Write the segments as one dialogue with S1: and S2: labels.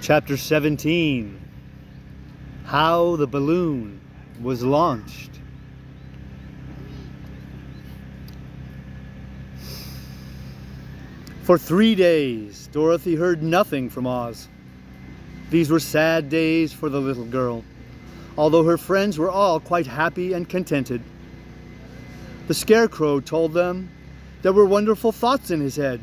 S1: Chapter 17. How the balloon was launched. For 3 days, Dorothy heard nothing from Oz. These were sad days for the little girl, although her friends were all quite happy and contented. The Scarecrow told them there were wonderful thoughts in his head,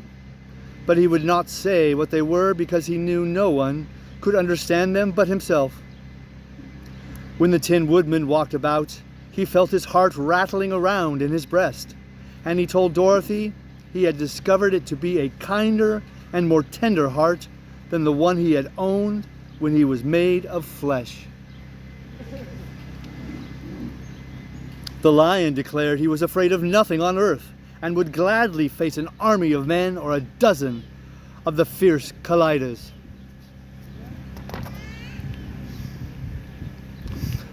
S1: but he would not say what they were because he knew no one could understand them but himself. When the Tin Woodman walked about, he felt his heart rattling around in his breast, and he told Dorothy he had discovered it to be a kinder and more tender heart than the one he had owned when he was made of flesh. The Lion declared he was afraid of nothing on earth and would gladly face an army of men or a dozen of the fierce Kallidas.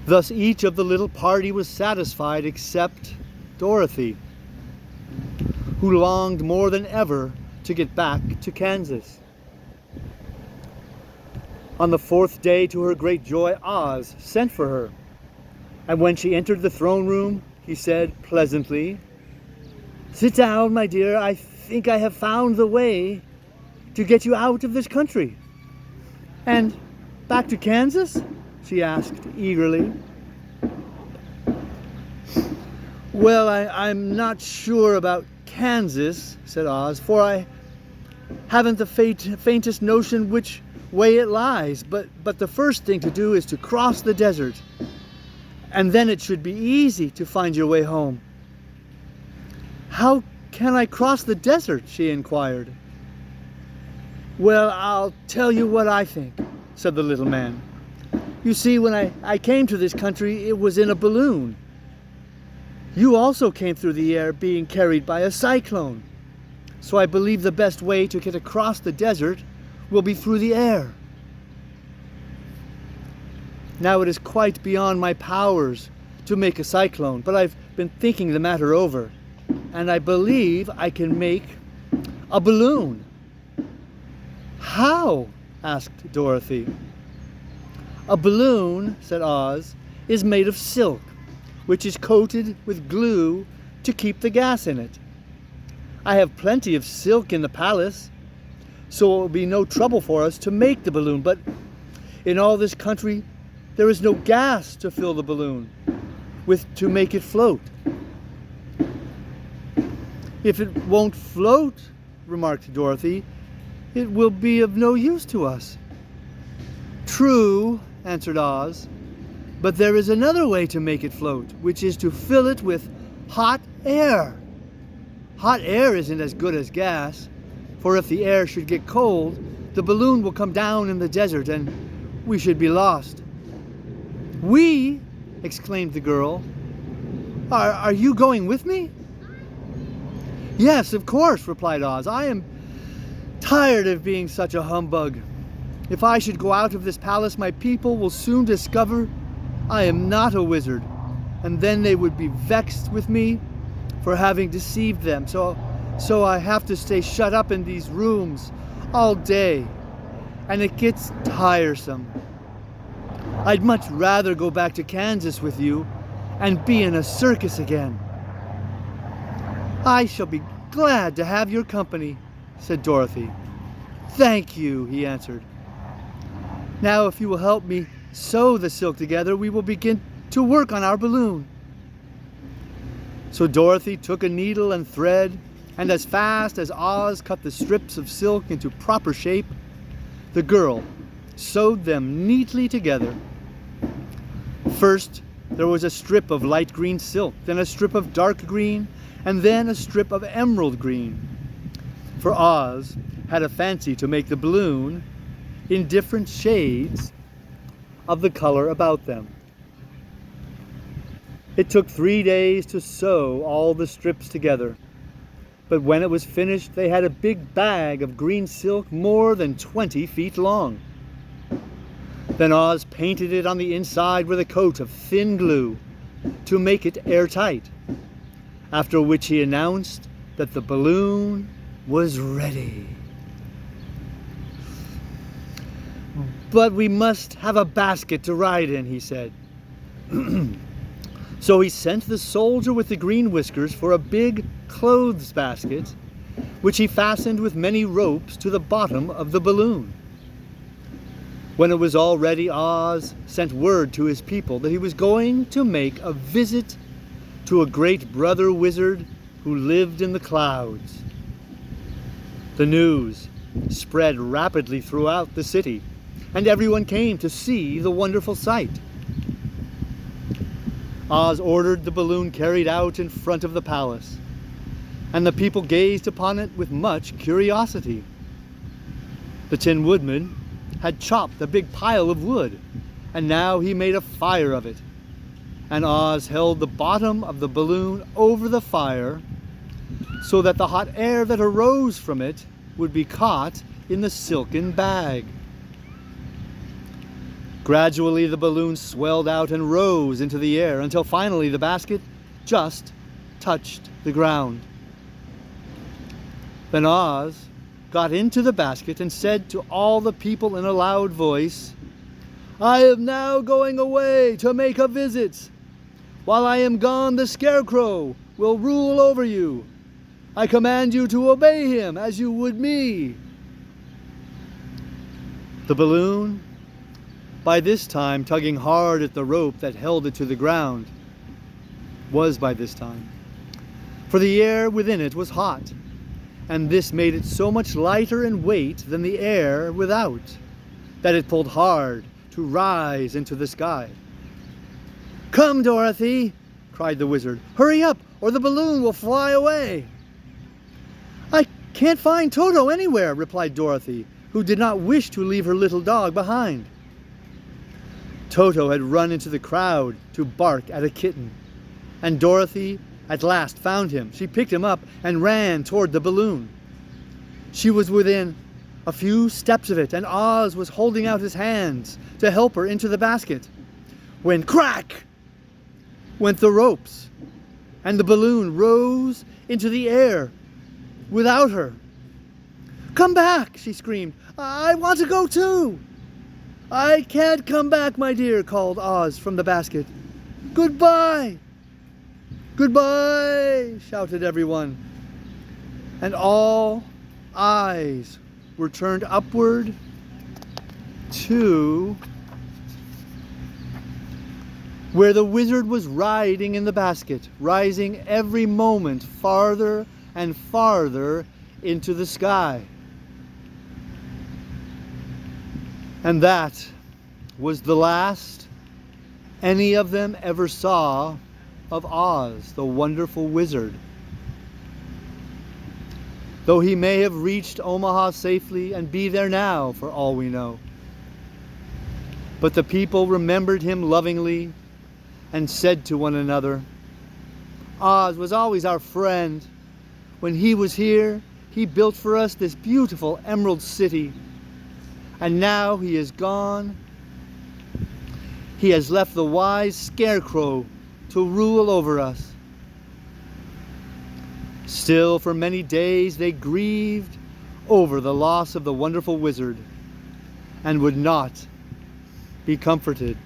S1: Thus each of the little party was satisfied except Dorothy, who longed more than ever to get back to Kansas. On the 4th day, to her great joy, Oz sent for her, and when she entered the throne room, he said pleasantly, "Sit down, my dear. I think I have found the way to get you out of this country." "And back to Kansas?" she asked eagerly. "Well, I'm not sure about Kansas," said Oz, "for I haven't the faintest notion which way it lies, but the first thing to do is to cross the desert, and then it should be easy to find your way home." "How can I cross the desert?" she inquired. "Well, I'll tell you what I think," said the little man. "You see, when I came to this country, it was in a balloon. You also came through the air being carried by a cyclone. So I believe the best way to get across the desert will be through the air. Now it is quite beyond my powers to make a cyclone, but I've been thinking the matter over, and I believe I can make a balloon." "How?" asked Dorothy. "A balloon," said Oz, "is made of silk, which is coated with glue to keep the gas in it. I have plenty of silk in the palace, so it will be no trouble for us to make the balloon, but in all this country there is no gas to fill the balloon with to make it float." "If it won't float," remarked Dorothy, "it will be of no use to us." "True," answered Oz, "but there is another way to make it float, which is to fill it with hot air. Hot air isn't as good as gas, for if the air should get cold, the balloon will come down in the desert and we should be lost." "We?" exclaimed the girl. Are you going with me?" "Yes, of course," replied Oz. "I am tired of being such a humbug. If I should go out of this palace, my people will soon discover I am not a wizard, and then they would be vexed with me for having deceived them. So I have to stay shut up in these rooms all day, and it gets tiresome. I'd much rather go back to Kansas with you and be in a circus again." "I shall be glad to have your company," said Dorothy. "Thank you," he answered. "Now, if you will help me sew the silk together, we will begin to work on our balloon." So Dorothy took a needle and thread, and as fast as Oz cut the strips of silk into proper shape, the girl sewed them neatly together. First, there was a strip of light green silk, then a strip of dark green, and then a strip of emerald green. For Oz had a fancy to make the balloon in different shades of the color about them. It took 3 days to sew all the strips together, but when it was finished, they had a big bag of green silk more than 20 feet long. Then Oz painted it on the inside with a coat of thin glue to make it airtight, after which he announced that the balloon was ready. But we must have a basket to ride in, he said. So he sent the soldier with the green whiskers for a big clothes basket, which he fastened with many ropes to the bottom of the balloon. When it was all ready, Oz sent word to his people that he was going to make a visit to a great brother wizard who lived in the clouds. The news spread rapidly throughout the city, and everyone came to see the wonderful sight. Oz ordered the balloon carried out in front of the palace, and the people gazed upon it with much curiosity. The Tin Woodman had chopped a big pile of wood, and now he made a fire of it, and Oz held the bottom of the balloon over the fire so that the hot air that arose from it would be caught in the silken bag. Gradually the balloon swelled out and rose into the air until finally the basket just touched the ground. Then Oz got into the basket and said to all the people in a loud voice, "I am now going away to make a visit. While I am gone, the Scarecrow will rule over you. I command you to obey him as you would me." The balloon, by this time tugging hard at the rope that held it to the ground, was by this time, for the air within it was hot, and this made it so much lighter in weight than the air without, that it pulled hard to rise into the sky. "Come, Dorothy," cried the wizard. "Hurry up, or the balloon will fly away." "I can't find Toto anywhere," replied Dorothy, who did not wish to leave her little dog behind. Toto had run into the crowd to bark at a kitten, and Dorothy at last found him. She picked him up and ran toward the balloon. She was within a few steps of it, and Oz was holding out his hands to help her into the basket, when crack went the ropes, and the balloon rose into the air without her. "Come back," she screamed. "I want to go too." "I can't come back, my dear," called Oz from the basket. "Goodbye." "Goodbye," shouted everyone, and all eyes were turned upward to where the wizard was riding in the basket, rising every moment farther and farther into the sky. And that was the last any of them ever saw of Oz, the wonderful wizard. Though he may have reached Omaha safely and be there now, for all we know. But the people remembered him lovingly and said to one another, "Oz was always our friend. When he was here, he built for us this beautiful Emerald City. And now he is gone. He has left the wise Scarecrow to rule over us." Still, for many days they grieved over the loss of the wonderful wizard and would not be comforted.